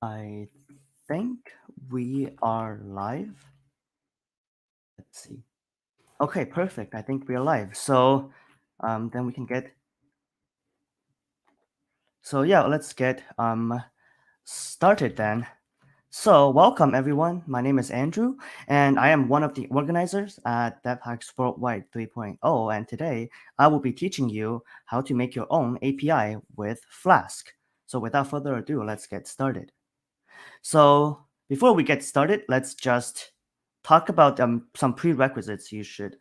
I think we are live. Let's see. Okay, perfect. I think we are live. Then we can get. So yeah, let's get started then. So welcome everyone. My name is Andrew, and I am one of the organizers at DevHacks Worldwide 3.0. And today I will be teaching you how to make your own API with Flask. So without further ado, let's get started. So before we get started, let's just talk about some prerequisites you should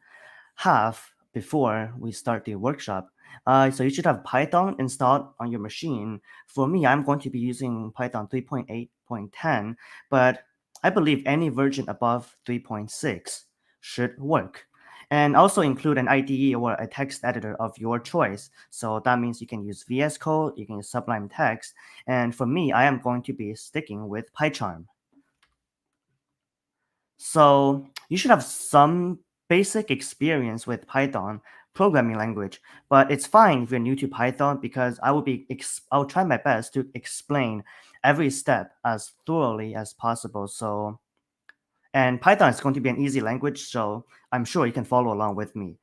have before we start the workshop. So you should have Python installed on your machine. For me, I'm going to be using Python 3.8.10, but I believe any version above 3.6 should work. And also include an IDE or a text editor of your choice. So that means you can use VS Code, you can use Sublime Text, and for me, I am going to be sticking with PyCharm. So you should have some basic experience with Python programming language, but it's fine if you're new to Python because I'll try my best to explain every step as thoroughly as possible. And Python is going to be an easy language, so I'm sure you can follow along with me.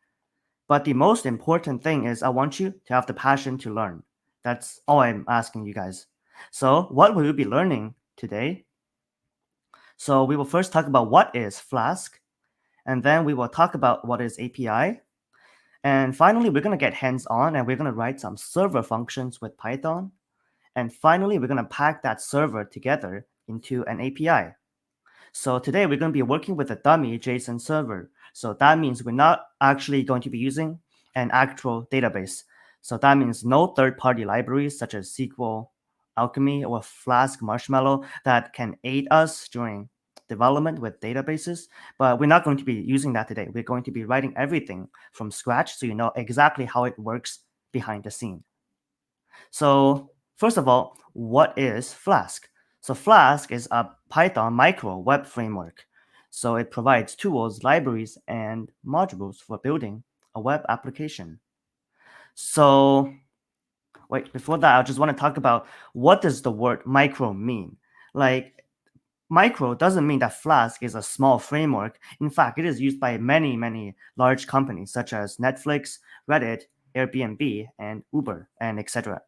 But the most important thing is I want you to have the passion to learn. That's all I'm asking you guys. So what will you be learning today? So we will first talk about what is Flask, and then we will talk about what is API. And finally, we're going to get hands-on and we're going to write some server functions with Python. And finally, we're going to pack that server together into an API. So today we're going to be working with a dummy JSON server. So that means we're not actually going to be using an actual database. So that means no third-party libraries such as SQL, Alchemy, or Flask Marshmallow that can aid us during development with databases. But we're not going to be using that today. We're going to be writing everything from scratch so you know exactly how it works behind the scene. So first of all, what is Flask? So Flask is a Python micro web framework. So it provides tools, libraries, and modules for building a web application. So wait, before that, I just want to talk about what does the word micro mean? Like micro doesn't mean that Flask is a small framework. In fact, it is used by many large companies such as Netflix, Reddit, Airbnb, and Uber, and etc.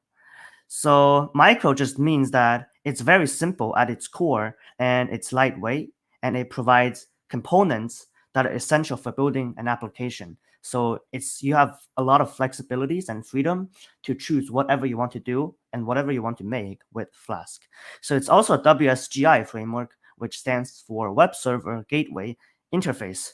So micro just means that it's very simple at its core and it's lightweight and it provides components that are essential for building an application. So you have a lot of flexibilities and freedom to choose whatever you want to do and whatever you want to make with Flask. So it's also a WSGI framework, which stands for Web Server Gateway Interface.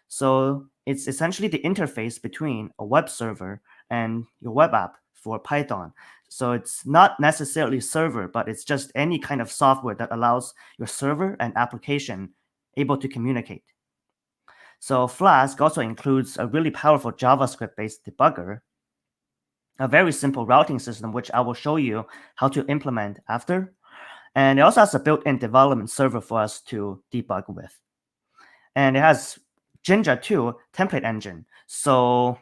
So it's essentially the interface between a web server and your web app for Python. So it's not necessarily server, but it's just any kind of software that allows your server and application able to communicate. So Flask also includes a really powerful JavaScript-based debugger, a very simple routing system, which I will show you how to implement after. And it also has a built-in development server for us to debug with. And it has Jinja 2 template engine. So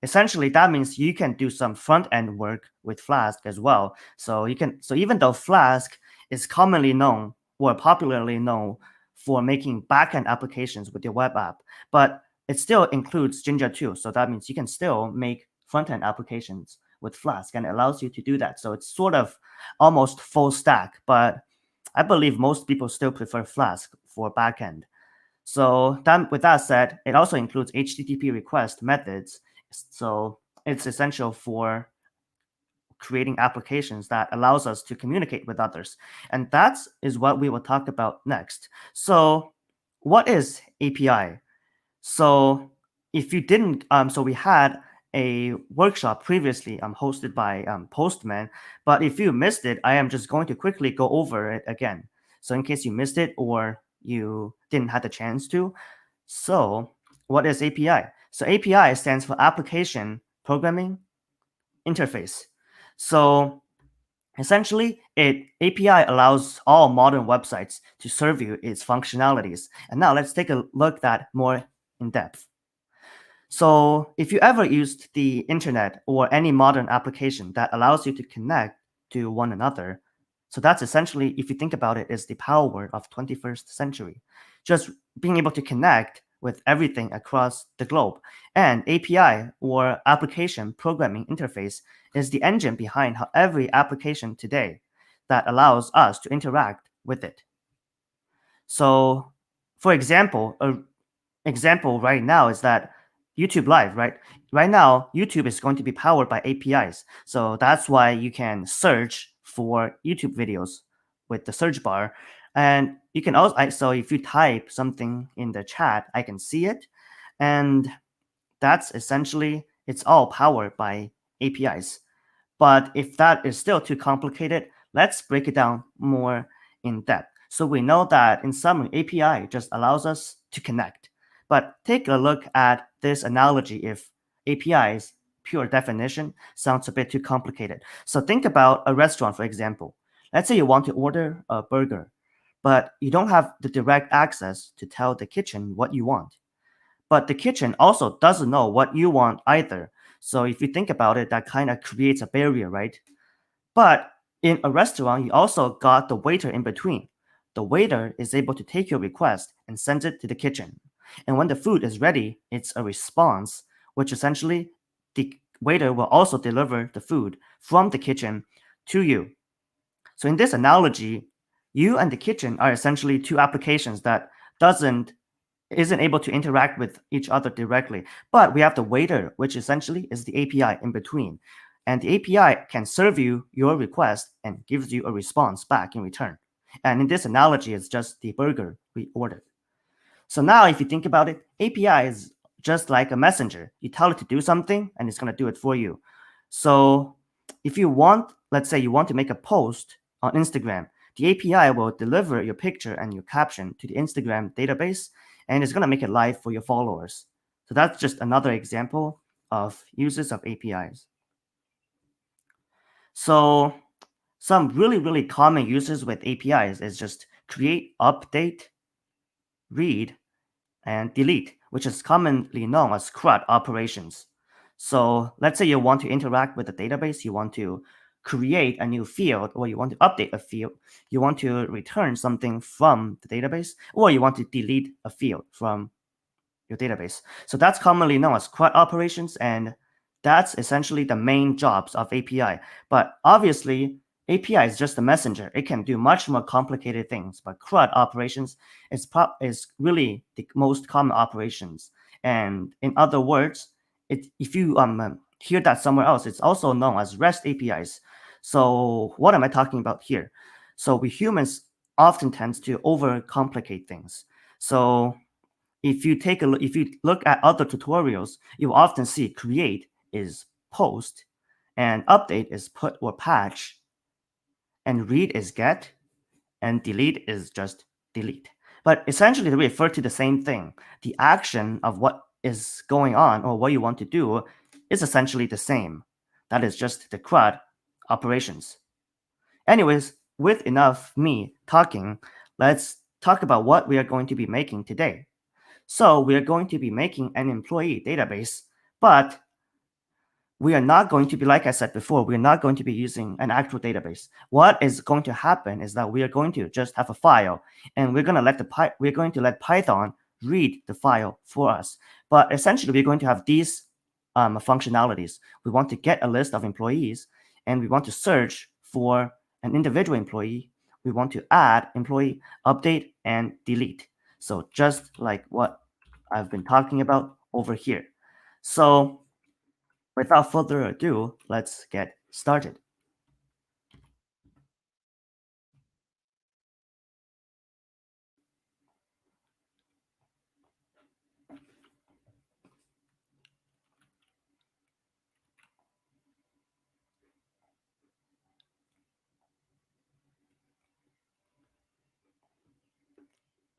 essentially that means you can do some front end work with Flask as well. So even though Flask is commonly known or popularly known for making backend applications with your web app, but it still includes Jinja 2. So that means you can still make front end applications with Flask and it allows you to do that. So it's sort of almost full stack, but I believe most people still prefer Flask for backend. So with that said, it also includes HTTP request methods. So it's essential for creating applications that allows us to communicate with others. And that is what we will talk about next. So what is API? So if you didn't, so we had a workshop previously hosted by Postman, but if you missed it, I am just going to quickly go over it again. So in case you missed it or you didn't have the chance to. So what is API? So API stands for Application Programming Interface. So essentially, API allows all modern websites to serve you its functionalities. And now let's take a look at that more in depth. So if you ever used the internet or any modern application that allows you to connect to one another, So that's essentially, if you think about it, is the power of 21st century. Just being able to connect with everything across the globe. And API, or application programming interface, is the engine behind how every application today that allows us to interact with it. So, for example, a example right now is that YouTube Live, right? Right now, YouTube is going to be powered by APIs. So that's why you can search for YouTube videos with the search bar. And you can also, so if you type something in the chat, I can see it. And that's essentially, it's all powered by APIs. But if that is still too complicated, let's break it down more in depth. So we know that in summary, API just allows us to connect. But take a look at this analogy if API's pure definition sounds a bit too complicated. So think about a restaurant, for example. Let's say you want to order a burger, but you don't have the direct access to tell the kitchen what you want. But the kitchen also doesn't know what you want either. So if you think about it, that kind of creates a barrier, right? But in a restaurant, you also got the waiter in between. The waiter is able to take your request and send it to the kitchen. And when the food is ready, it's a response, which essentially the waiter will also deliver the food from the kitchen to you. So in this analogy, you and the kitchen are essentially two applications that doesn't isn't able to interact with each other directly. But we have the waiter, which essentially is the API in between. And the API can serve you your request and gives you a response back in return. And in this analogy, it's just the burger we ordered. So now if you think about it, API is just like a messenger. You tell it to do something and it's going to do it for you. So if you want, let's say you want to make a post on Instagram, the API will deliver your picture and your caption to the Instagram database, and it's going to make it live for your followers. So that's just another example of uses of APIs. So some really, really common uses with APIs is just create, update, read, and delete, which is commonly known as CRUD operations. So let's say you want to interact with the database, you want to create a new field, or you want to update a field, you want to return something from the database, or you want to delete a field from your database. So that's commonly known as CRUD operations, and that's essentially the main jobs of API. But obviously, API is just a messenger. It can do much more complicated things, but CRUD operations is really the most common operations. And in other words, if you hear that somewhere else, it's also known as REST APIs. So what am I talking about here? So we humans often tend to overcomplicate things. So if you look at other tutorials, you will often see create is post, and update is put or patch, and read is get, and delete is just delete. But essentially, they refer to the same thing. The action of what is going on or what you want to do is essentially the same. That is just the CRUD operations. Anyways, with enough me talking, let's talk about what we are going to be making today. So we are going to be making an employee database, but we are not going to be, like I said before, we're not going to be using an actual database. What is going to happen is that we are going to just have a file, and we're going to let Python read the file for us. But essentially, we're going to have these functionalities. We want to get a list of employees, and we want to search for an individual employee. We want to add employee, update, and delete. So just like what I've been talking about over here. So without further ado, let's get started.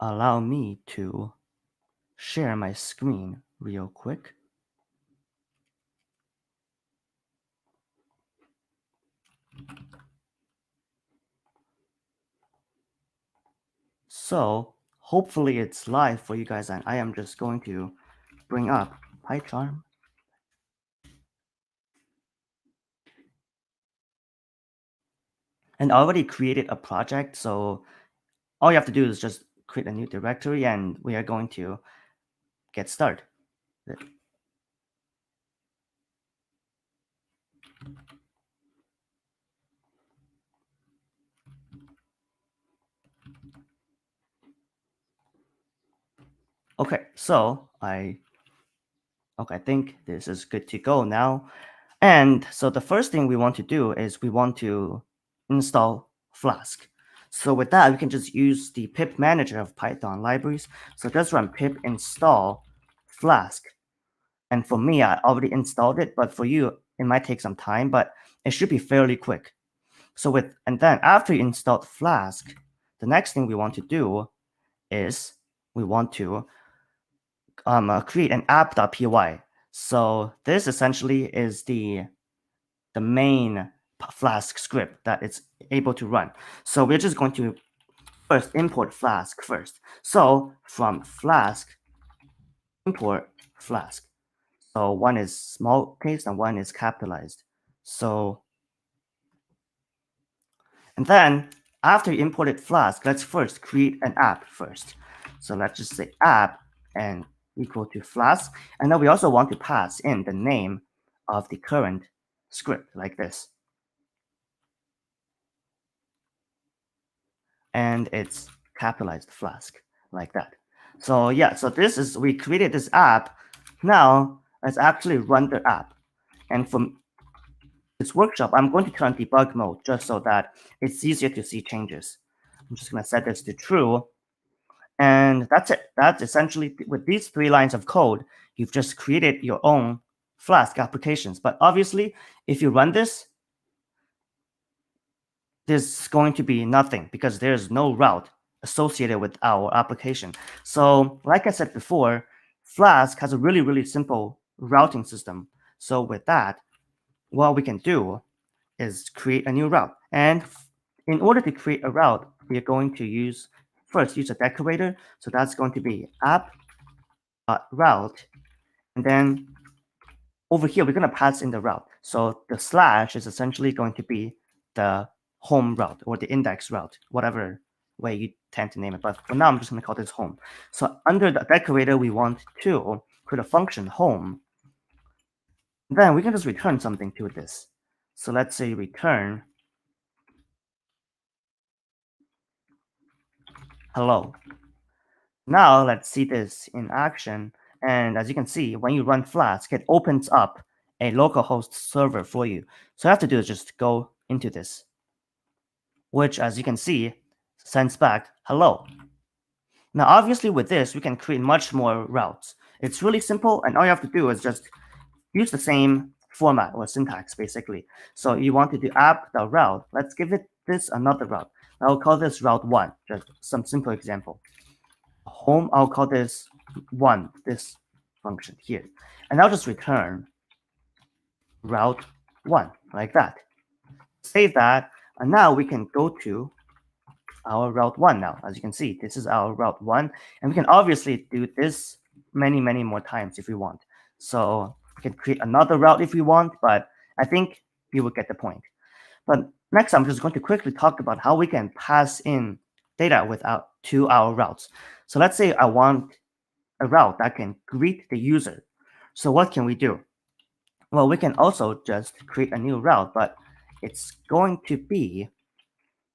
Allow me to share my screen real quick. So hopefully it's live for you guys, and I am just going to bring up PyCharm. And I already created a project, so all you have to do is just create a new directory, and we are going to get started. Okay, so I think this is good to go now. And so the first thing we want to do is we want to install Flask. So with that, we can just use the pip manager of Python libraries. So just run pip install Flask. And for me, I already installed it, but for you, it might take some time, but it should be fairly quick. So and then after you installed Flask, the next thing we want to do is we want to create an app.py. So this essentially is the main Flask script that it's able to run. So we're just going to first import Flask first. So from Flask, import Flask. So one is small case and one is capitalized. So, and then after you imported Flask, let's first create an app first. So let's just say app and equal to Flask. And then we also want to pass in the name of the current script like this. And it's capitalized Flask like that. So yeah, so we created this app. Now let's actually run the app. And from this workshop, I'm going to turn debug mode just so that it's easier to see changes. I'm just going to set this to true. And that's it. That's essentially, with these 3 lines of code, you've just created your own Flask applications. But obviously, if you run this, there's going to be nothing because there's no route associated with our application. So like I said before, Flask has a really, really simple routing system. So with that, what we can do is create a new route. And in order to create a route, we are going to first use a decorator. So that's going to be app.route. And then over here, we're going to pass in the route. So the slash is essentially going to be the home route or the index route, whatever way you tend to name it. But for now, I'm just going to call this home. So under the decorator, we want to create a function home. Then we can just return something to this. So let's say return hello. Now let's see this in action. And as you can see, when you run Flask, it opens up a localhost server for you. So all you have to do is just go into this, which, as you can see, sends back hello. Now, obviously, with this, we can create much more routes. It's really simple, and all you have to do is just use the same format or syntax, basically. So you want to do app.route. Let's give this another route. I'll call this route 1, just some simple example. Home, I'll call this 1, this function here. And I'll just return route 1, like that. Save that, and now we can go to our route 1 now. As you can see, this is our route 1, and we can obviously do this many, many more times if we want. So we can create another route if we want, but I think you will get the point. But next, I'm just going to quickly talk about how we can pass in data to our routes. So let's say I want a route that can greet the user. So what can we do? Well, we can also just create a new route, but it's going to be,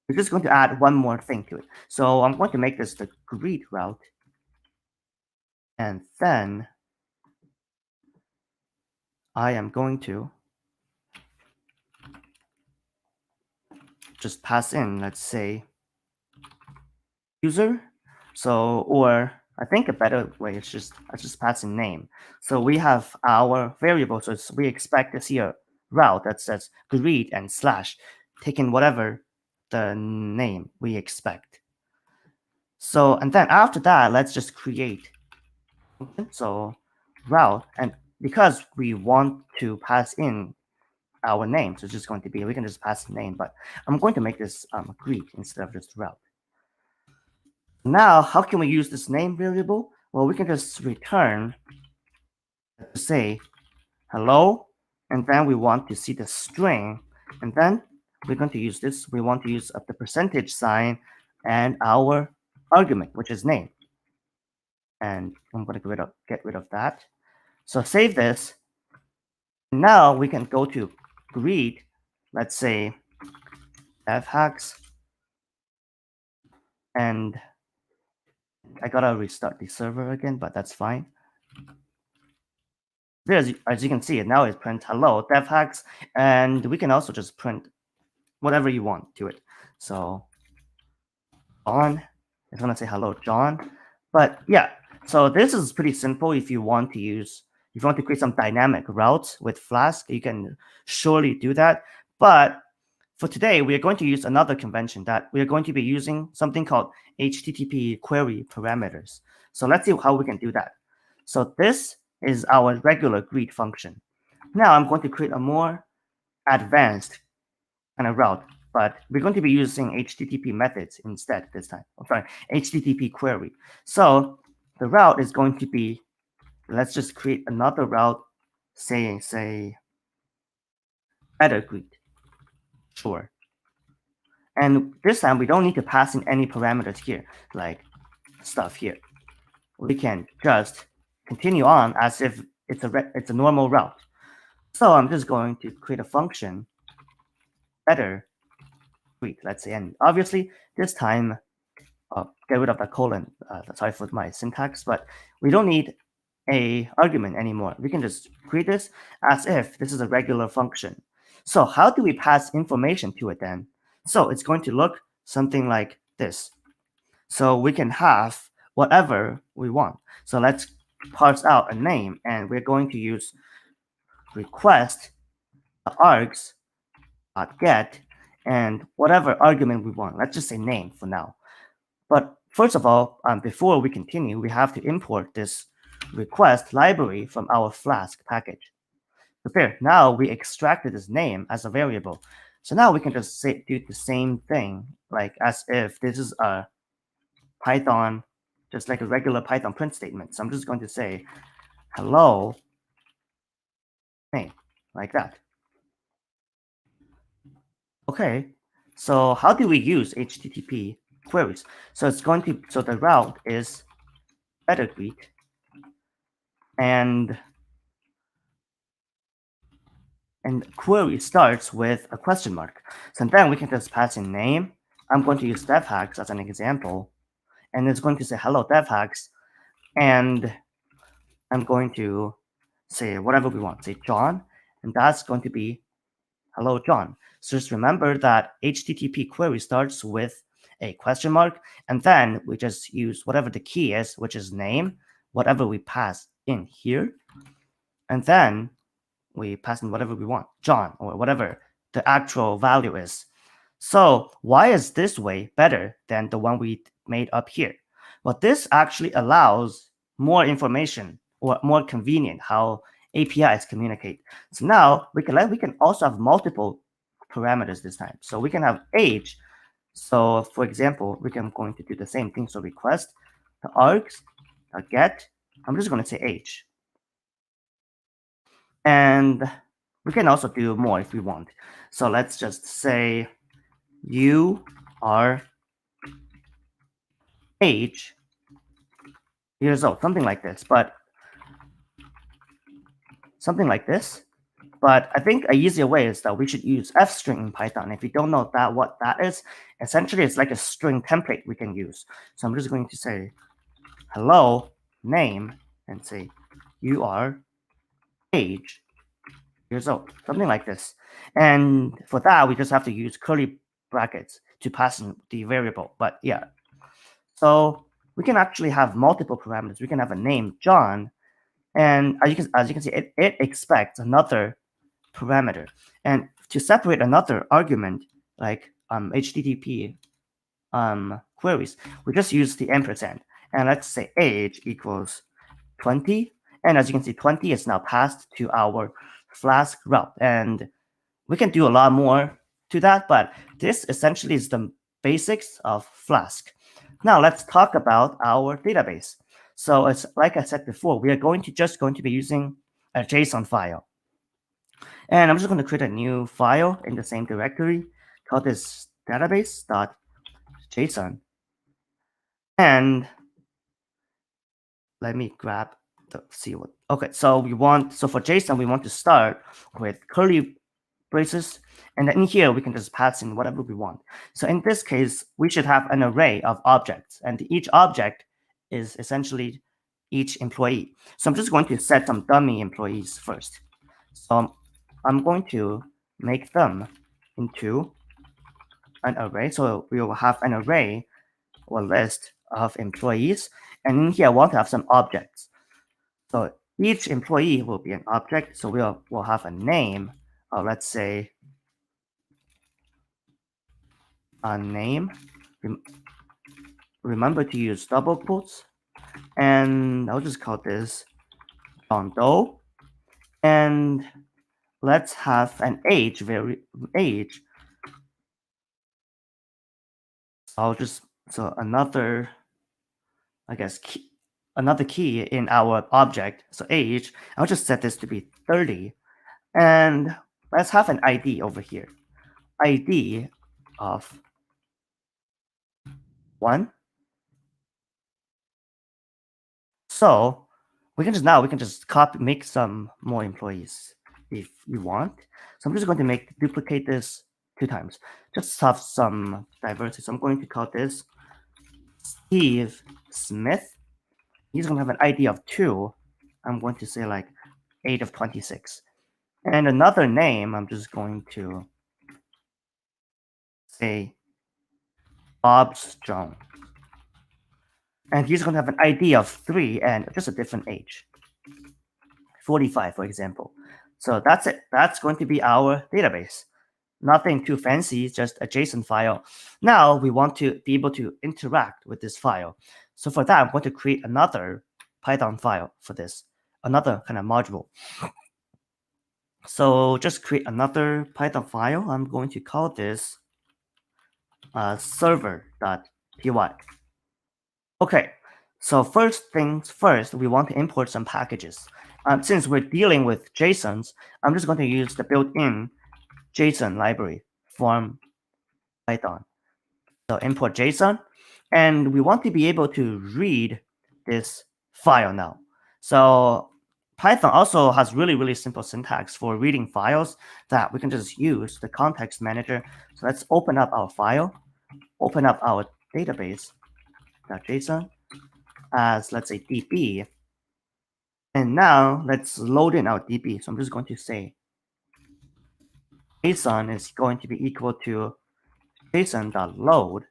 we're just going to add one more thing to it. So I'm going to make this the greet route. And then I am going to just pass in, let's say, user. So, or I think a better way is I just pass in name. So we have our variable. So we expect to see a route that says greet and slash, taking whatever the name we expect. So, and then after that, let's just create. So route, and because we want to pass in our name, so it's just going to be, we can just pass the name, but I'm going to make this greet instead of just route. Now, how can we use this name variable? Well, we can just return, say hello, and then we want to see the string, and then we're going to use this. We want to use the percentage sign and our argument, which is name. And I'm going to get rid of that. So save this. Now we can go to greet, let's say fhacks, and I gotta restart the server again, but that's fine. As you can see, now it prints hello devhacks, and we can also just print whatever you want to it. So John, it's gonna say hello John. But yeah, so this is pretty simple. If you want to create some dynamic routes with Flask, you can surely do that. But for today, we are going to use another convention that we are going to be using something called HTTP query parameters. So let's see how we can do that. So this is our regular greet function. Now I'm going to create a more advanced kind of route, but we're going to be using HTTP methods instead this time. I'm sorry, HTTP query. So the route is going to be, let's just create another route saying, say, header greet. Sure. And this time we don't need to pass in any parameters here, like stuff here. We can just continue on as if it's a normal route. So I'm just going to create a function, header greet, let's say, and obviously this time get rid of the colon. Sorry for my syntax, but we don't need a argument anymore. We can just create this as if this is a regular function. So how do we pass information to it then? So it's going to look something like this. So we can have whatever we want. So let's parse out a name, and we're going to use request args get and whatever argument we want. Let's just say name for now. But first of all, before we continue, we have to import this request library from our Flask package. So there, now we extracted this name as a variable. So now we can just do the same thing, like as if this is a Python, just like a regular Python print statement. So I'm just going to say hello name, like that. Okay, so how do we use HTTP queries? So the route is header greet, and query starts with a question mark. So then we can just pass in name. I'm going to use devhacks as an example, and it's going to say hello devhacks, and I'm going to say whatever we want, say John, and that's going to be hello John. So just remember that HTTP query starts with a question mark, and then we just use whatever the key is, which is name, whatever we pass in here, and then we pass in whatever we want, John, or whatever the actual value is. So why is this way better than the one we made up here? Well, this actually allows more information, or more convenient how APIs communicate. So now we can also have multiple parameters this time. So we can have age. So for example, I'm going to do the same thing. So request the args get. I'm just going to say age. And we can also do more if we want. So let's just say you are age years old, something like this. But I think an easier way is that we should use fstring in Python. If you don't know what that is, essentially it's like a string template we can use. So I'm just going to say hello name and say you are age years old, something like this. And for that, we just have to use curly brackets to pass in the variable. But yeah, so we can actually have multiple parameters. We can have a name John, and as you can see, it expects another parameter. And to separate another argument, like HTTP queries, we just use the ampersand. And let's say age equals 20. And as you can see, 20 is now passed to our Flask route. And we can do a lot more to that, but this essentially is the basics of Flask. Now let's talk about our database. So it's like I said before, we are just going to be using a JSON file. And I'm just going to create a new file in the same directory. call this database.json. And let me grab the see what. Okay, so for JSON we want to start with curly braces, and then in here we can just pass in whatever we want. So in this case, we should have an array of objects, and each object is essentially each employee. So I'm just going to set some dummy employees first. So I'm going to make them into an array. So we will have an array or list of employees, and in here I want to have some objects. So each employee will be an object. So we'll have a name. Let's say a name. Remember to use double quotes, and I'll just call this John Doe. And let's have an age. Age. So another, I guess, another key in our object. So age. I'll just set this to be 30. And let's have an ID over here. ID of 1. So we can just make some more employees if you want. So I'm just going to duplicate this 2 times. Just have some diversity. So I'm going to call this Steve Smith. He's going to have an ID of 2. I'm going to say like 8 of 26. And another name, I'm just going to say Bob's Jones. And he's going to have an ID of 3 and just a different age. 45, for example. So that's it. That's going to be our database. Nothing too fancy, just a JSON file. Now we want to be able to interact with this file. So for that, I'm going to create another Python file for this, another kind of module. So just create another Python file. I'm going to call this server.py. Okay, so first things first, we want to import some packages. Since we're dealing with JSONs, I'm just going to use the built-in JSON library from Python. So import JSON, and we want to be able to read this file now. So Python also has really simple syntax for reading files that we can just use the context manager. So let's open up our file, open up our database.json as, let's say, db. And now let's load in our db. So I'm just going to say JSON is going to be equal to JSON.load,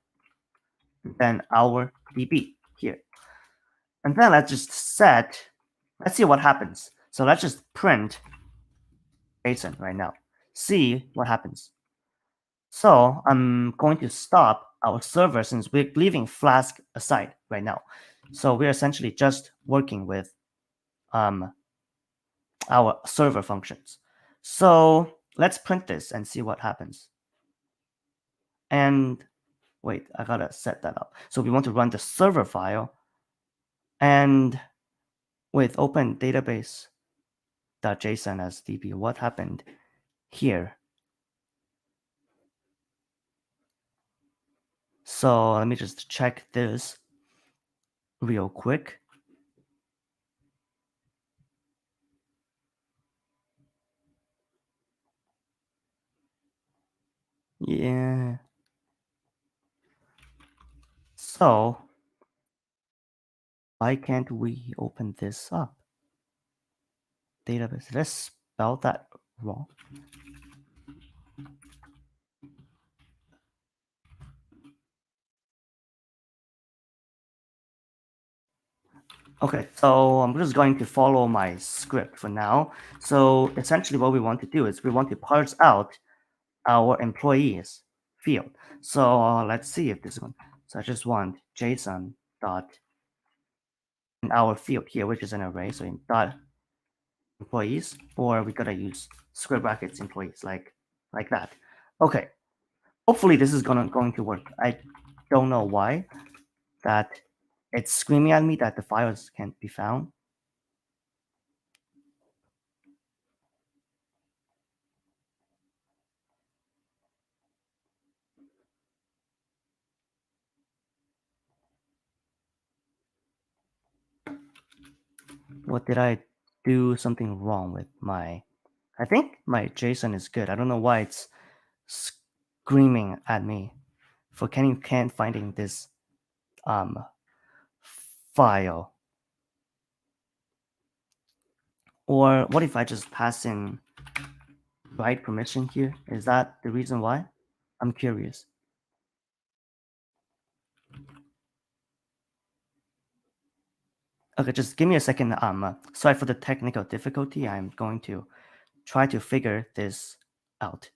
then our db here. And then let's just let's see what happens. So let's just print JSON right now. See what happens. So I'm going to stop our server since we're leaving Flask aside right now. So we're essentially just working with our server functions. So let's print this and see what happens. And wait, I gotta set that up. So we want to run the server file, and with open database.json as db, what happened here? So let me just check this real quick. Yeah. So why can't we open this up? Database. Did I spell that wrong? Okay, so I'm just going to follow my script for now. So essentially what we want to do is we want to parse out our employees field. So let's see if this one. So I just want JSON dot in our field here, which is an array. So in dot employees, or we gotta use square brackets employees like that. Okay, hopefully this is going to work. I don't know why that it's screaming at me that the files can't be found. What did I do something wrong with my... I think my JSON is good. I don't know why it's screaming at me for can't finding this file. Or what if I just pass in write permission here? Is that the reason why? I'm curious. Okay, just give me a second. Sorry for the technical difficulty. I'm going to try to figure this out.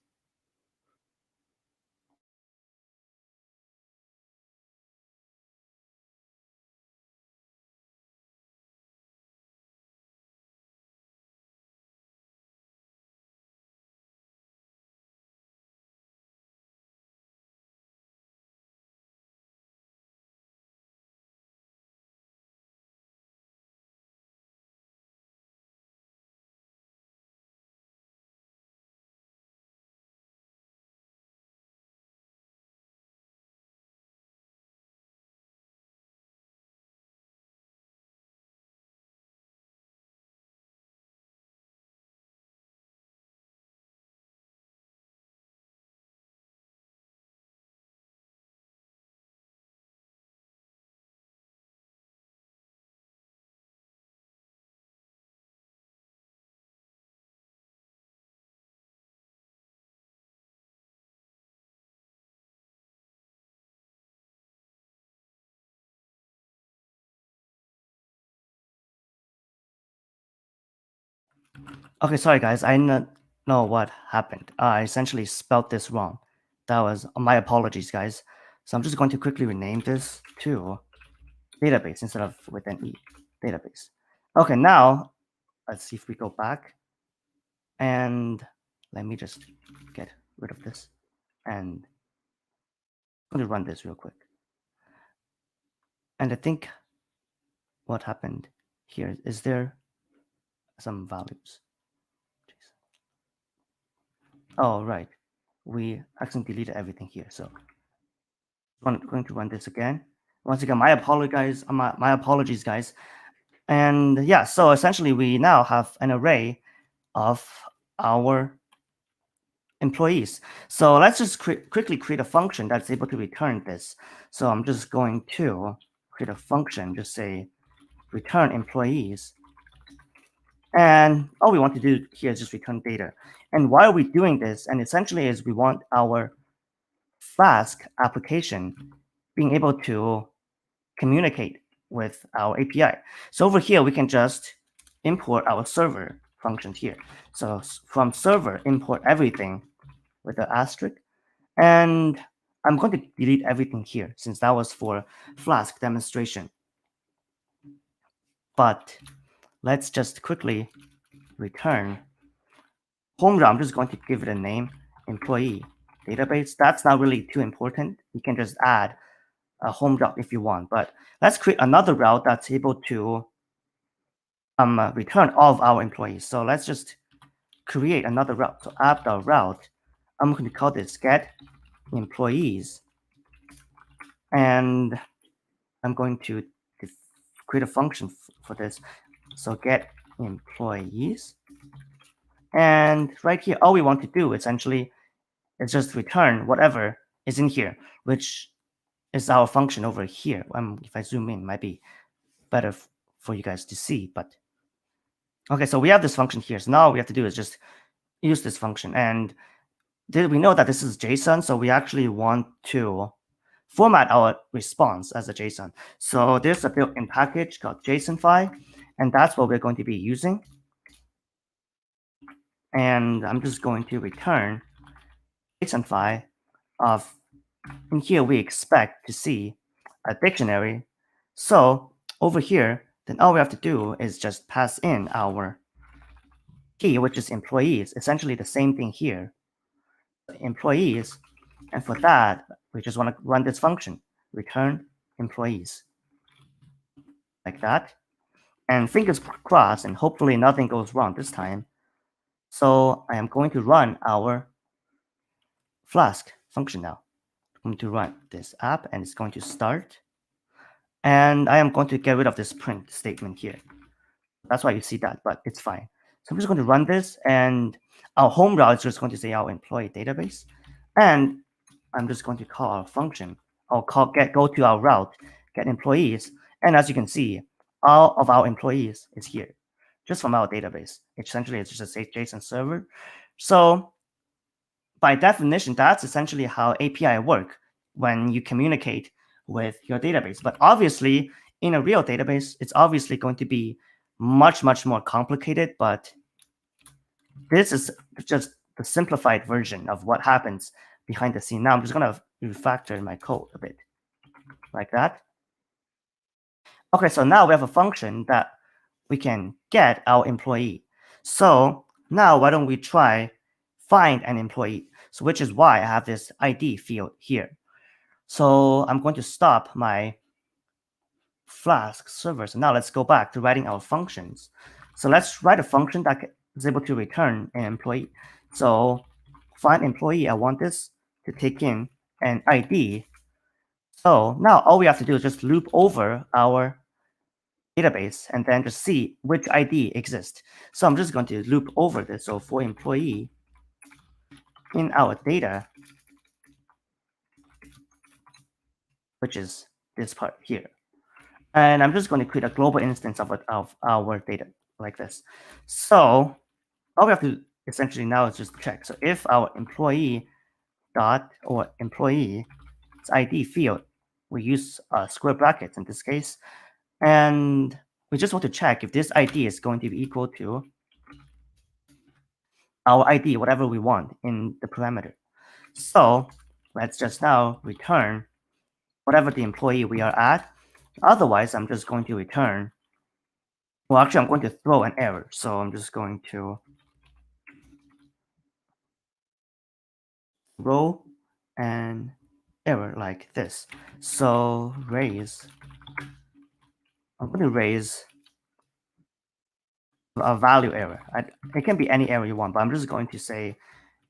Okay, sorry guys, I don't know what happened. I essentially spelled this wrong. That was my apologies, guys. So I'm just going to quickly rename this to database instead of with an E, database. Okay, now let's see if we go back and let me just get rid of this and I'm going to run this real quick. And I think what happened here is there some values. Oh, right. We accidentally deleted everything here. So I'm going to run this again. Once again, my apologies, guys. And yeah, so essentially we now have an array of our employees. So let's just quickly create a function that's able to return this. So I'm just going to create a function, just say return employees. And all we want to do here is just return data. And why are we doing this? And essentially is we want our Flask application being able to communicate with our API. So over here, we can just import our server functions here. So from server, import everything with the asterisk. And I'm going to delete everything here since that was for Flask demonstration. But let's just quickly return home row. I'm just going to give it a name, employee database. That's not really too important. You can just add a home route if you want. But let's create another route that's able to return all of our employees. So let's just create another route. So after route, I'm going to call this get employees. And I'm going to create a function for this. So get employees. And right here, all we want to do essentially is just return whatever is in here, which is our function over here. If I zoom in, it might be better for you guys to see. But okay, so we have this function here. So now all we have to do is just use this function. And we know that this is JSON, so we actually want to format our response as a JSON. So there's a built-in package called JSON file, and that's what we're going to be using. And I'm just going to return JSON file of, in here we expect to see a dictionary. So over here, then all we have to do is just pass in our key, which is employees, essentially the same thing here, employees. And for that, we just want to run this function, return employees, like that. And fingers crossed, and hopefully nothing goes wrong this time. So I am going to run our Flask function now. I'm going to run this app, and it's going to start. And I am going to get rid of this print statement here. That's why you see that, but it's fine. So I'm just going to run this, and our home route is just going to say our employee database. And I'm just going to call our function. I'll go to our route, get employees. And as you can see, all of our employees is here, just from our database. Essentially, it's just a JSON server. So by definition, that's essentially how API work when you communicate with your database. But obviously, in a real database, it's obviously going to be much, much more complicated. But this is just the simplified version of what happens behind the scene. Now I'm just going to refactor my code a bit like that. Okay, so now we have a function that we can get our employee. So now why don't we try find an employee? So which is why I have this ID field here. So I'm going to stop my Flask server. So now let's go back to writing our functions. So let's write a function that is able to return an employee. So find employee, I want this to take in an ID. So now all we have to do is just loop over our database and then just see which ID exists. So I'm just going to loop over this. So for employee in our data, which is this part here. And I'm just going to create a global instance of our data like this. So all we have to essentially now is just check. So if our employee dot or employee ID field, we use square brackets in this case, and we just want to check if this ID is going to be equal to our ID, whatever we want in the parameter. So let's just now return whatever the employee we are at. Otherwise, I'm just going to return, well, actually, I'm going to throw an error. So I'm just going to throw an error like this. So raise, I'm going to raise a value error. It can be any error you want, but I'm just going to say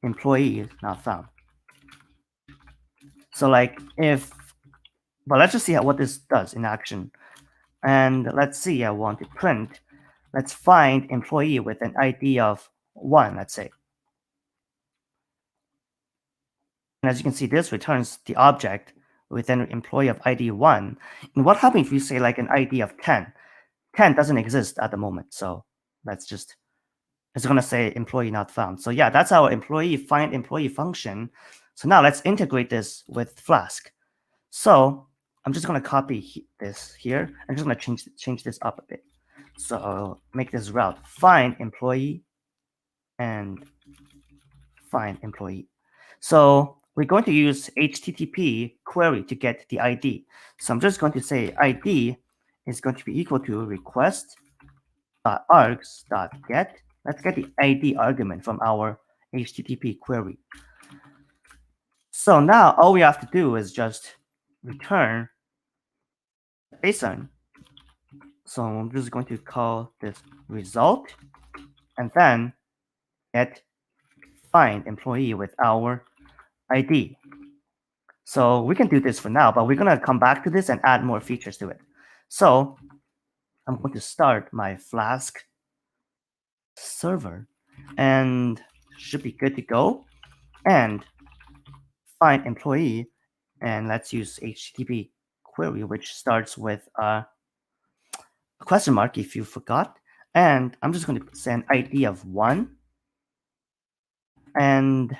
employee not found. So like if, but let's just see what this does in action. And let's see, I want to print, let's find employee with an ID of 1, let's say. And as you can see, this returns the object with an employee of ID 1. And what happens if you say like an ID of 10? 10 doesn't exist at the moment. So let's just, it's going to say employee not found. So yeah, that's our employee find employee function. So now let's integrate this with Flask. So I'm just going to copy this here. I'm just going to change this up a bit. So I'll make this route find employee and find employee. So we're going to use HTTP query to get the ID. So I'm just going to say ID is going to be equal to request.args.get. Let's get the ID argument from our HTTP query. So now all we have to do is just return JSON. So I'm just going to call this result and then get find employee with our ID. So we can do this for now, but we're going to come back to this and add more features to it. So I'm going to start my Flask server and should be good to go. And find employee, and let's use HTTP query, which starts with a question mark if you forgot. And I'm just going to send ID of 1. And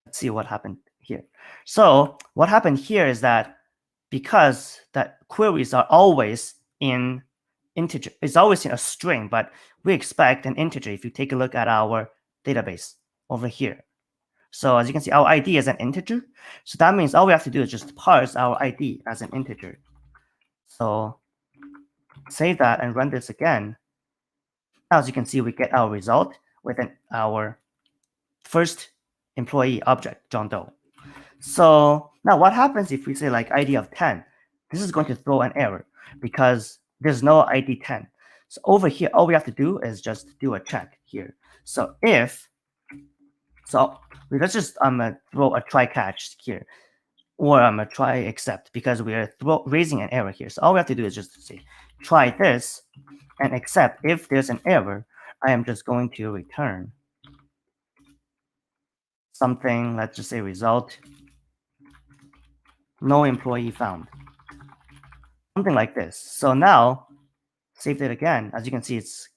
let's see what happened here. So what happened here is that because that queries are always in integer, it's always in a string, but we expect an integer if you take a look at our database over here. So as you can see, our ID is an integer. So that means all we have to do is just parse our ID as an integer. So save that and run this again. Now, as you can see, we get our result with our first employee object, John Doe. So now what happens if we say like ID of 10? This is going to throw an error because there's no ID 10. So over here, all we have to do is just do a check here. So if, so let's just throw a try catch here. or I'm gonna try except, because we are raising an error here. So all we have to do is just say try this and except. If there's an error, I am just going to return something. Let's just say result no employee found, something like this. So now save it again. As you can see, it's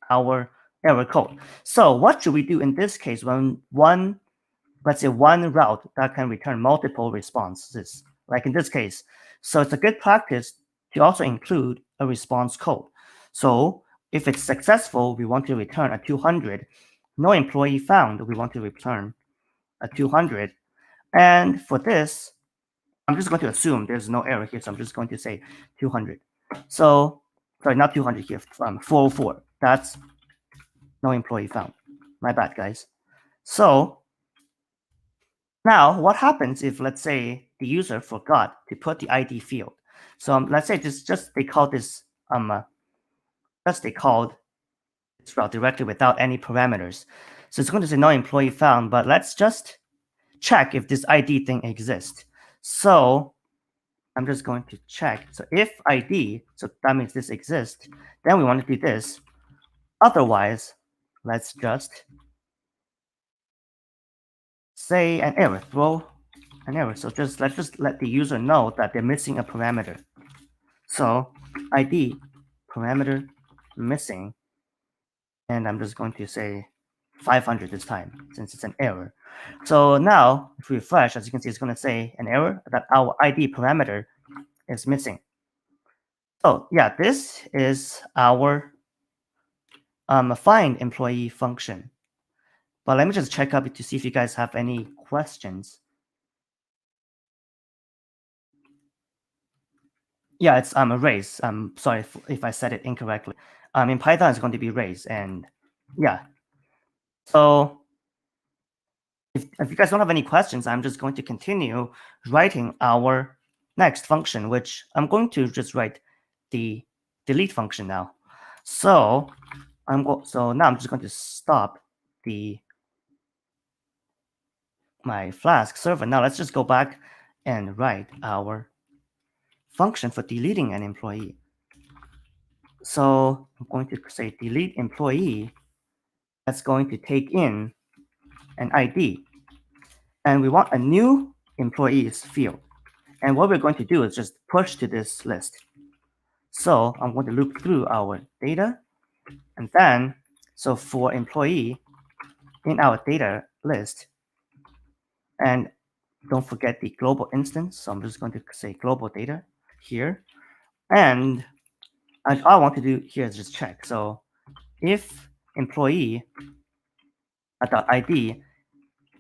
our error code. So what should we do in this case when let's say one route that can return multiple responses, like in this case? So it's a good practice to also include a response code. So if it's successful, we want to return a 200. No employee found, we want to return a 200. And for this, I'm just going to assume there's no error here. So I'm just going to say 200. So, sorry, not 200 here, 404. That's no employee found. My bad, guys. So now what happens if, let's say, the user forgot to put the ID field? So let's say they called this they called this route directly without any parameters. So it's going to say no employee found, but let's just check if this ID thing exists. So I'm just going to check. So if ID, so that means this exists, then we want to do this. Otherwise, let's just say an error, throw an error. So let's just let the user know that they're missing a parameter. So ID parameter missing, and I'm just going to say 500 this time since it's an error. So now if we refresh, as you can see, it's going to say an error that our ID parameter is missing. So yeah, this is our find employee function. But let me just check up to see if you guys have any questions. Yeah, it's a raise. I'm sorry if I said it incorrectly. In Python, it's going to be raise, and yeah. So if you guys don't have any questions, I'm just going to continue writing our next function, which I'm going to just write the delete function now. So now I'm just going to stop my Flask server. Now let's just go back and write our function for deleting an employee. So I'm going to say delete employee. That's going to take in an ID. And we want a new employees field. And what we're going to do is just push to this list. So I'm going to loop through our data. And then, so for employee in our data list, and don't forget the global instance. So I'm just going to say global data here. And all I want to do here is just check. So if employee .id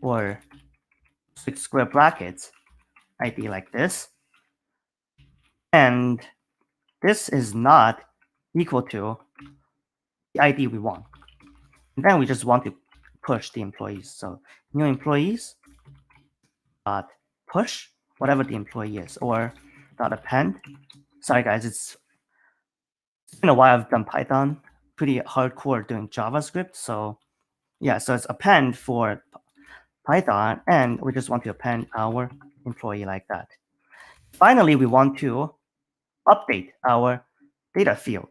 or 6 square brackets ID like this, and this is not equal to the ID we want. And then we just want to push the employees. So new employees dot push whatever the employee is, or dot append. Sorry guys, it's been a while I've done Python. Pretty hardcore doing JavaScript. So yeah, so it's append for Python, and we just want to append our employee like that. Finally, we want to update our data field.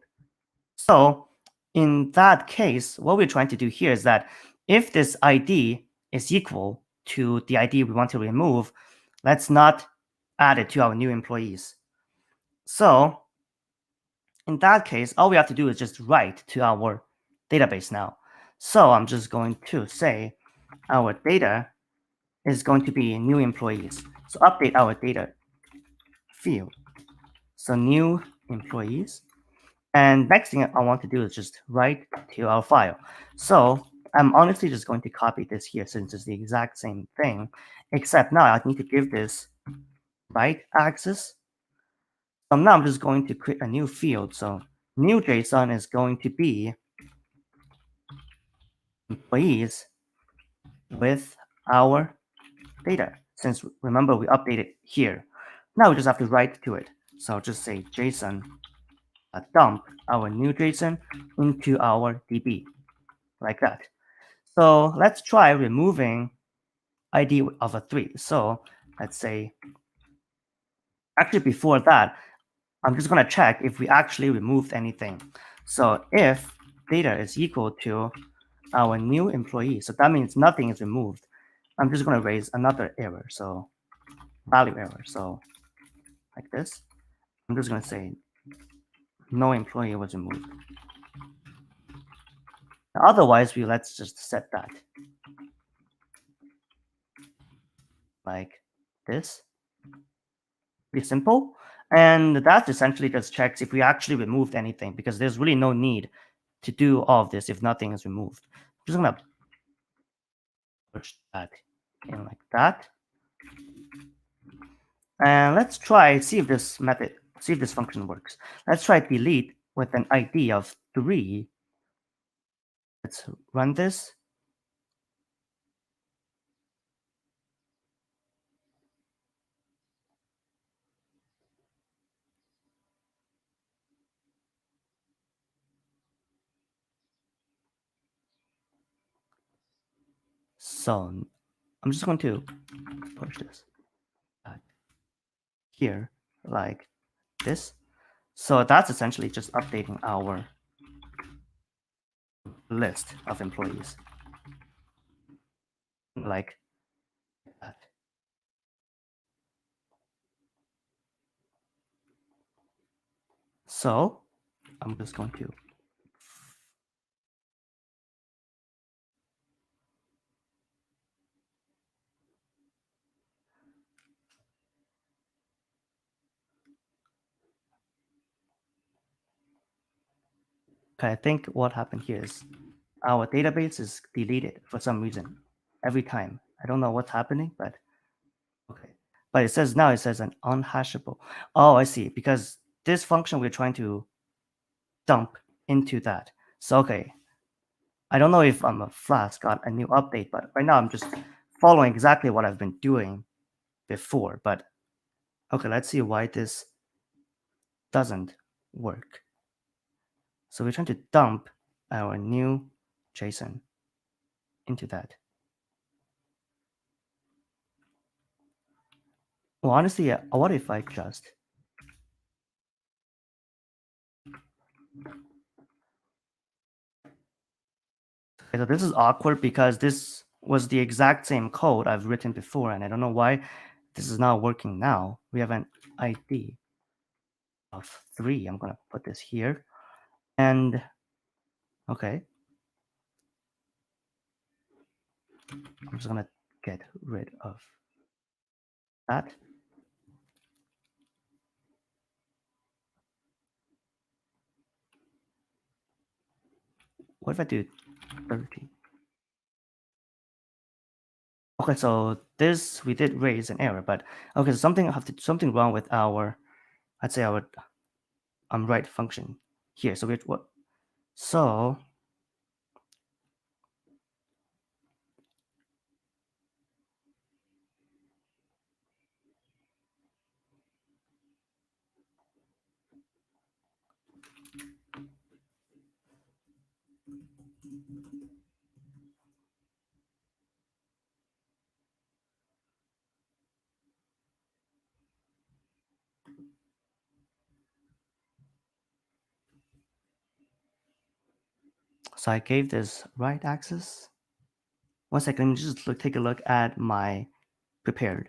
So in that case, what we're trying to do here is that if this ID is equal to the ID we want to remove, let's not add it to our new employees. So in that case, all we have to do is just write to our database now. So I'm just going to say our data is going to be new employees. So update our data field. So new employees. And next thing I want to do is just write to our file. So I'm honestly just going to copy this here since it's the exact same thing, except now I need to give this right axis. So now I'm just going to create a new field. So new JSON is going to be employees with our data. Since remember we updated here. Now we just have to write to it. So I'll just say JSON dump our new JSON into our DB like that. So let's try removing ID of a 3. So let's say Actually, before that, I'm just going to check if we actually removed anything. So if data is equal to our new employee, so that means nothing is removed. I'm just going to raise another error, so value error. So like this, I'm just going to say no employee was removed. Otherwise, let's just set that like this. Pretty simple. And that essentially just checks if we actually removed anything, because there's really no need to do all of this if nothing is removed. I'm just going to push that in like that. And let's see if this function works. Let's try delete with an ID of 3. Let's run this. So I'm just going to push this back here like this. So that's essentially just updating our list of employees like that. So I'm just going to I think what happened here is our database is deleted for some reason every time. I don't know what's happening, but okay. But it says an unhashable. Oh, I see. Because this function we're trying to dump into that. So okay. I don't know if a Flask got a new update, but right now I'm just following exactly what I've been doing before. But okay, let's see why this doesn't work. So we're trying to dump our new JSON into that. Well, honestly, what if I just so this is awkward because this was the exact same code I've written before, and I don't know why this is not working now. We have an ID of 3. I'm going to put this here. And okay, I'm just going to get rid of that. What if I do 30? Okay, so this we did raise an error, but okay, so something wrong with our, I'd say our write function here. So what? So I gave this right access. One second, just take a look at my prepared.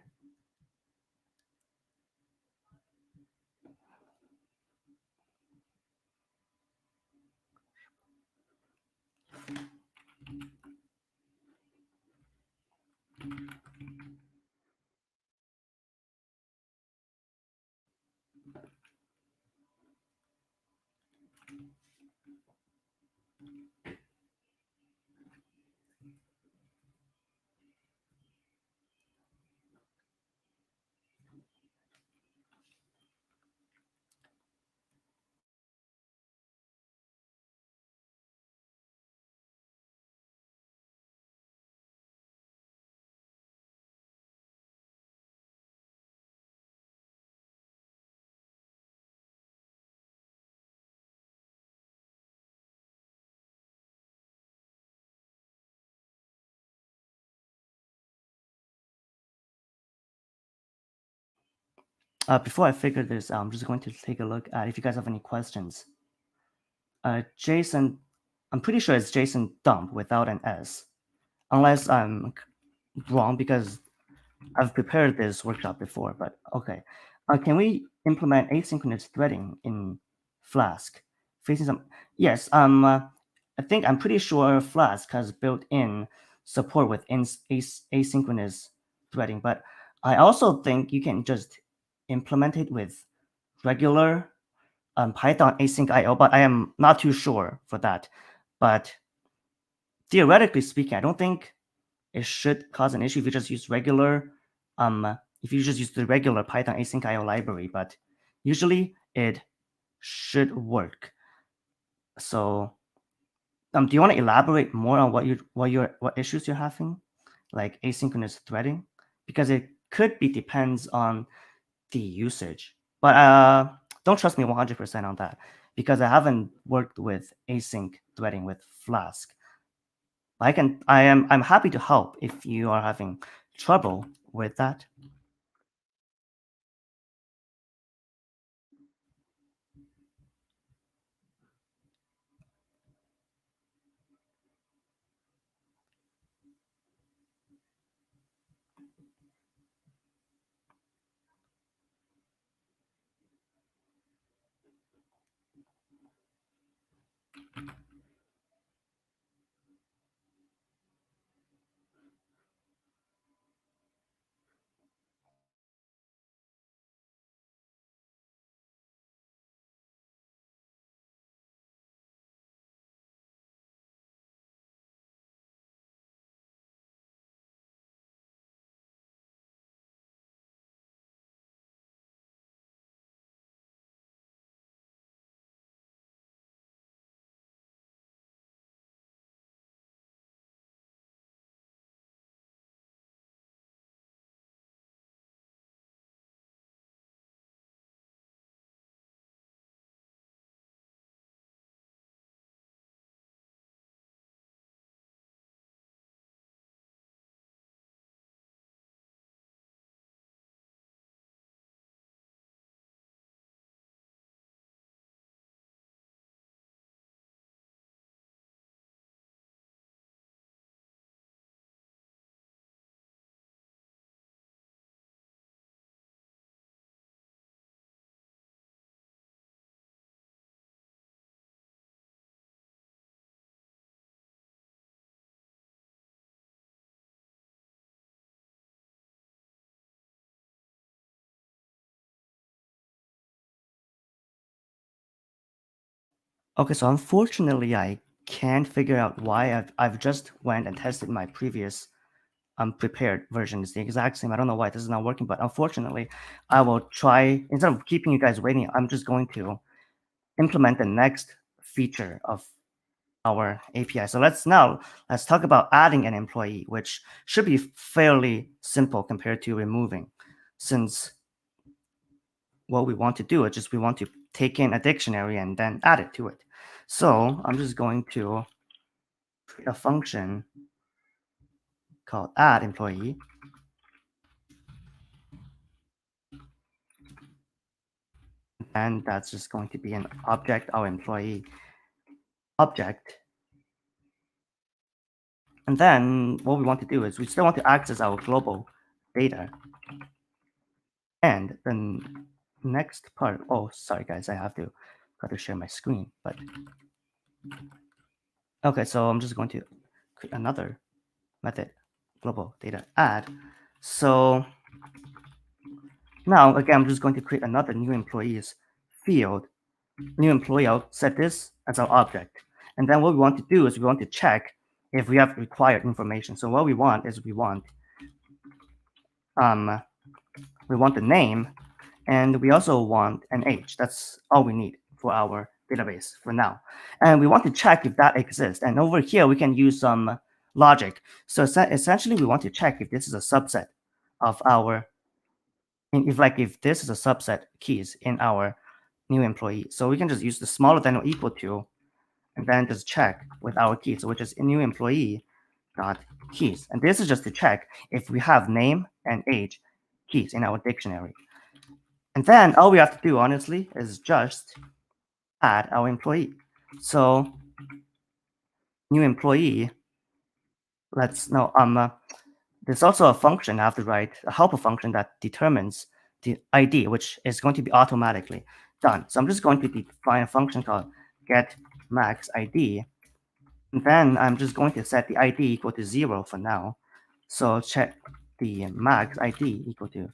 Before I figure this out, I'm just going to take a look at if you guys have any questions. JSON, I'm pretty sure it's JSON dump without an S, unless I'm wrong because I've prepared this workshop before, but okay. Can we implement asynchronous threading in Flask? Facing some, yes. I think I'm pretty sure Flask has built-in support with asynchronous threading, but I also think you can just implement it with regular Python async IO, but I am not too sure for that. But theoretically speaking, I don't think it should cause an issue if you just use regular, if you just use the regular Python async IO library, but usually it should work. So, do you want to elaborate more on what issues you're having, like asynchronous threading? Because it could be depends on the usage, but don't trust me 100% on that because I haven't worked with async threading with Flask. I'm happy to help if you are having trouble with that. Okay, so unfortunately, I can't figure out why I've just went and tested my previous prepared version. It's the exact same. I don't know why this is not working, but unfortunately, I will try instead of keeping you guys waiting. I'm just going to implement the next feature of our API. So let's talk about adding an employee, which should be fairly simple compared to removing, since what we want to do is just we want to take in a dictionary and then add it to it. So I'm just going to create a function called add employee. And that's just going to be an object, our employee object. And then what we want to do is we still want to access our global data. And then next part, oh, sorry guys, I have to share my screen, but okay, so I'm just going to create another method, global data add. So now again, I'm just going to create another new employees field. New employee, I'll set this as our object. And then what we want to do is we want to check if we have required information. So what we want is we want the name, and we also want an age. That's all we need for our database for now. And we want to check if that exists. And over here, we can use some logic. So essentially, we want to check if this is a subset of our, if this is a subset keys in our new employee. So we can just use the smaller than or equal to, and then just check with our keys, which is new employee dot keys. And this is just to check if we have name and age keys in our dictionary. And then all we have to do, honestly, is just add our employee. So new employee, there's also a function I have to write, a helper function that determines the ID, which is going to be automatically done. So I'm just going to define a function called get max ID. And then I'm just going to set the ID equal to 0 for now. So check the max ID equal to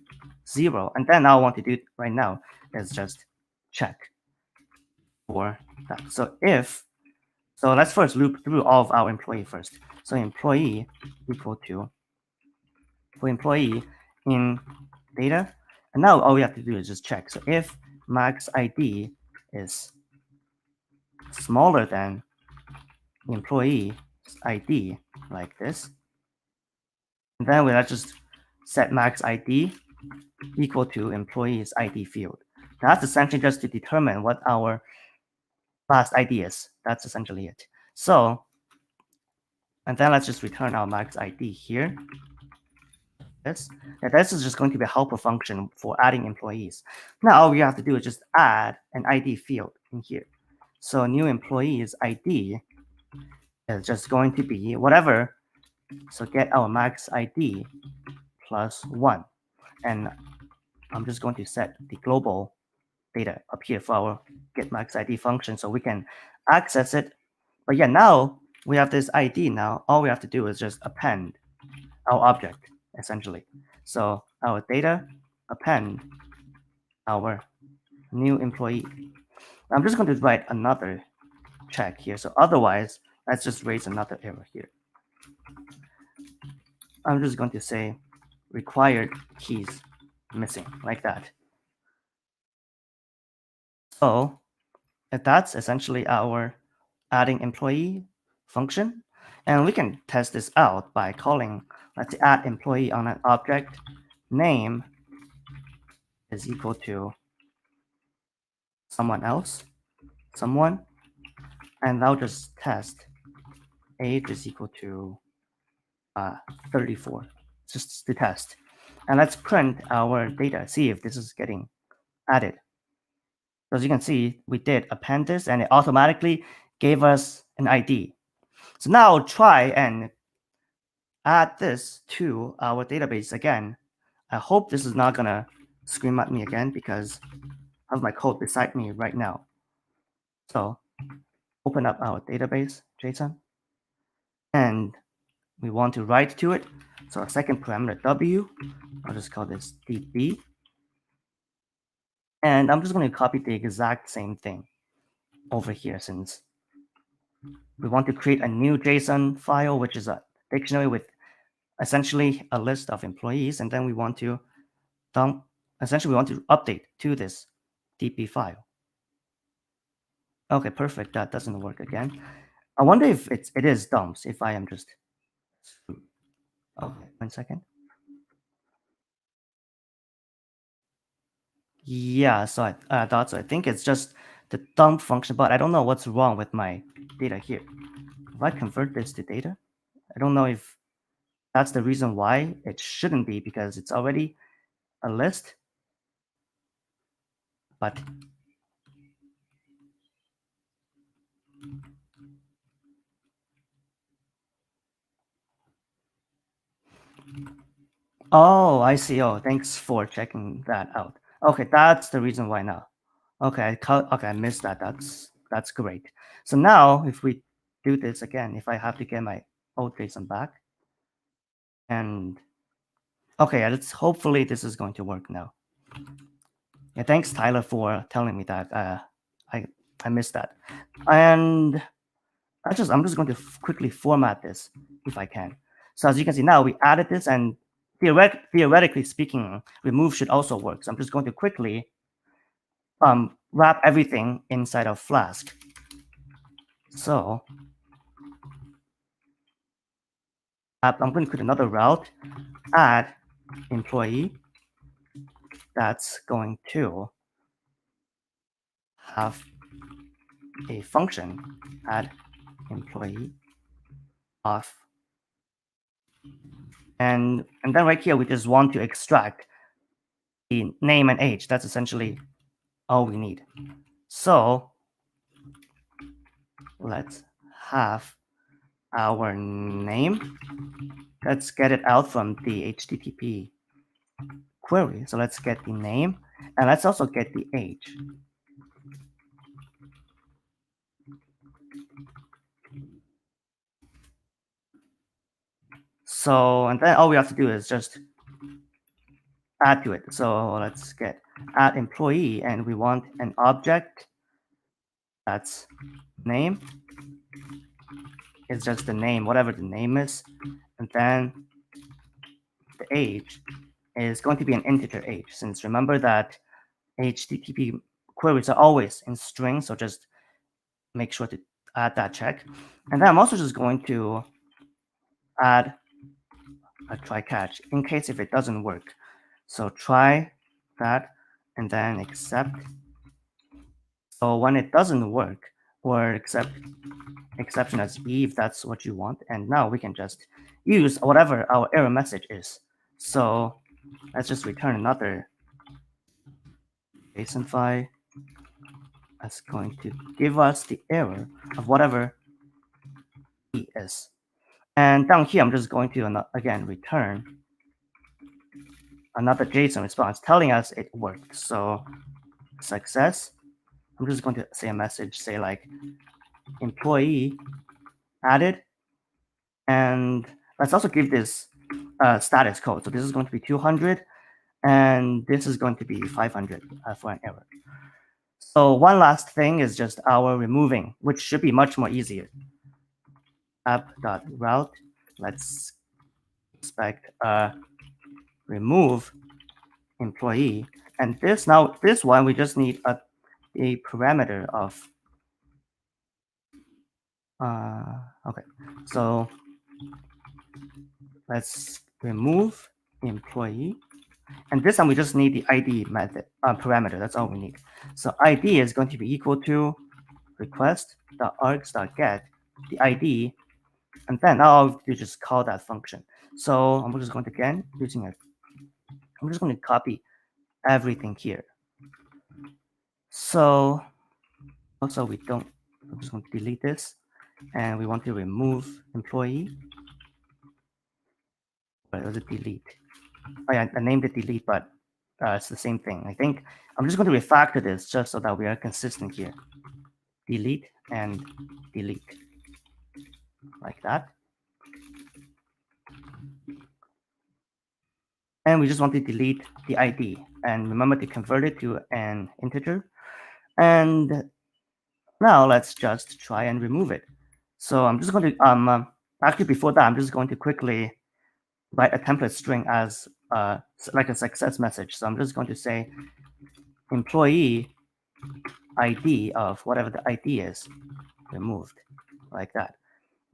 0. And then all I want to do right now is just check for that. So let's first loop through all of our employee first. So employee equal to, for employee in data. And now all we have to do is just check. So if max ID is smaller than employee ID, like this, and then we'll just set max ID equal to employee's ID field. That's essentially just to determine what our last ID is. That's essentially it. So, and then let's just return our max ID here. This is just going to be a helper function for adding employees. Now all we have to do is just add an ID field in here. So new employee's ID is just going to be whatever. So get our max ID plus 1. And I'm just going to set the global data up here for our get max ID function so we can access it. But yeah, now we have this ID now. All we have to do is just append our object, essentially. So our data append our new employee. I'm just going to write another check here. So otherwise, let's just raise another error here. I'm just going to say required keys missing, like that. So that's essentially our adding employee function. And we can test this out by calling, let's say, add employee on an object name is equal to someone else, someone, and I'll just test age is equal to 34, just to test. And let's print our data, see if this is getting added. So as you can see, we did append this and it automatically gave us an ID. So now try and add this to our database again. I hope this is not gonna scream at me again because I have my code beside me right now. So open up our database, JSON, and we want to write to it. So our second parameter, W, I'll just call this db. And I'm just going to copy the exact same thing over here since we want to create a new JSON file, which is a dictionary with essentially a list of employees. And then we want to essentially we want to update to this db file. Okay, perfect. That doesn't work again. I wonder if it is dumps if I am just, okay, 1 second. Yeah, so I thought so. I think it's just the dump function, but I don't know what's wrong with my data here. If I convert this to data, I don't know if that's the reason why it shouldn't be because it's already a list. But oh, I see. Oh, thanks for checking that out. Okay, that's the reason why now. Okay, I missed that. That's great. So now if we do this again, if I have to get my old JSON back, and okay, let's hopefully this is going to work now. Yeah, thanks Tyler for telling me that. I missed that, and I'm just going to quickly format this if I can. So as you can see now, we added this, and theoretically speaking, remove should also work. So I'm just going to quickly wrap everything inside of Flask. So I'm going to create another route, add employee. That's going to have a function, add employee off. And then right here, we just want to extract the name and age. That's essentially all we need. So let's have our name. Let's get it out from the HTTP query. So let's get the name, and let's also get the age. So, and then all we have to do is just add to it. So let's get add employee, and we want an object that's name. It's just the name, whatever the name is. And then the age is going to be an integer age, since remember that HTTP queries are always in string, so just make sure to add that check. And then I'm also just going to add a try catch in case if it doesn't work. So try that and then accept. So when it doesn't work, or accept exception as E if that's what you want. And now we can just use whatever our error message is. So let's just return another JSON file that's going to give us the error of whatever E is. And down here, I'm just going to, again, return another JSON response telling us it worked. So success. I'm just going to say a message, say like employee added. And let's also give this status code. So this is going to be 200, and this is going to be 500 for an error. So one last thing is just our removing, which should be much more easier. App.route. Let's expect remove employee. And this one, we just need a parameter of, okay. So let's remove employee. And this time we just need the ID method parameter. That's all we need. So ID is going to be equal to request.args.get the ID, and then now you just call that function. So I'm just going to again I'm just going to copy everything here. So also I'm just going to delete this, and we want to remove employee. But it was a delete. Oh yeah, I named it delete, but it's the same thing. I think I'm just going to refactor this just so that we are consistent here. Delete and delete, like that. And we just want to delete the ID, and remember to convert it to an integer. And now let's just try and remove it. So I'm just going to actually before that, I'm just going to quickly write a template string as like a success message. So I'm just going to say employee ID of whatever the ID is removed, like that.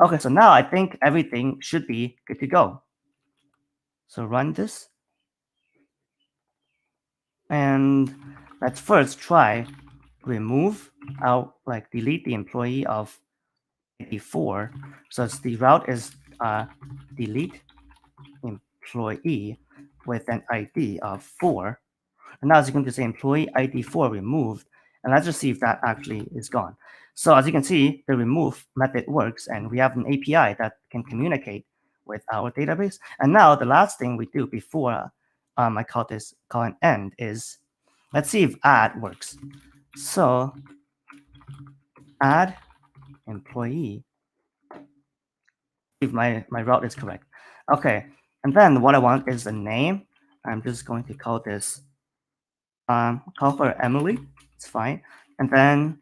Okay, so now I think everything should be good to go. So run this. And let's first try remove out, like delete the employee of ID 4. So the route is delete employee with an ID of 4. And now it's going to say employee ID 4 removed. And let's just see if that actually is gone. So as you can see, the remove method works, and we have an API that can communicate with our database. And now the last thing we do before I call an end is, let's see if add works. So add employee, if my route is correct. Okay, and then what I want is the name. I'm just going to call this, call her Emily. It's fine. And then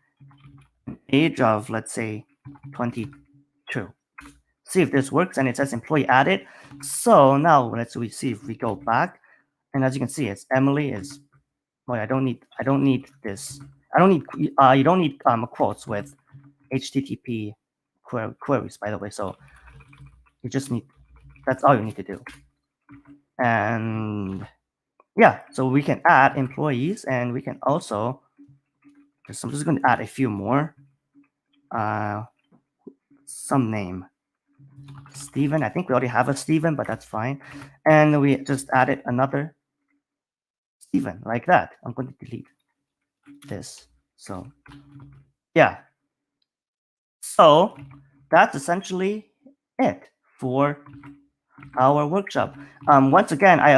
an age of, let's say, 22. See if this works, and it says employee added. So now let's see if we go back, and as you can see, it's Emily is. Well, I don't need this. I don't need you don't need quotes with HTTP queries, by the way. So you just need, that's all you need to do. And yeah, so we can add employees, and we can also I'm just going to add a few more. Some name. Steven. I think we already have a Steven, but that's fine. And we just added another Steven, like that. I'm going to delete this. So yeah. So that's essentially it for our workshop. Once again, I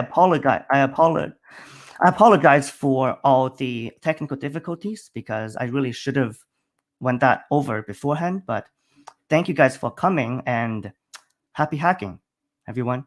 apologize for all the technical difficulties because I really should have went that over beforehand. But thank you guys for coming and happy hacking, everyone.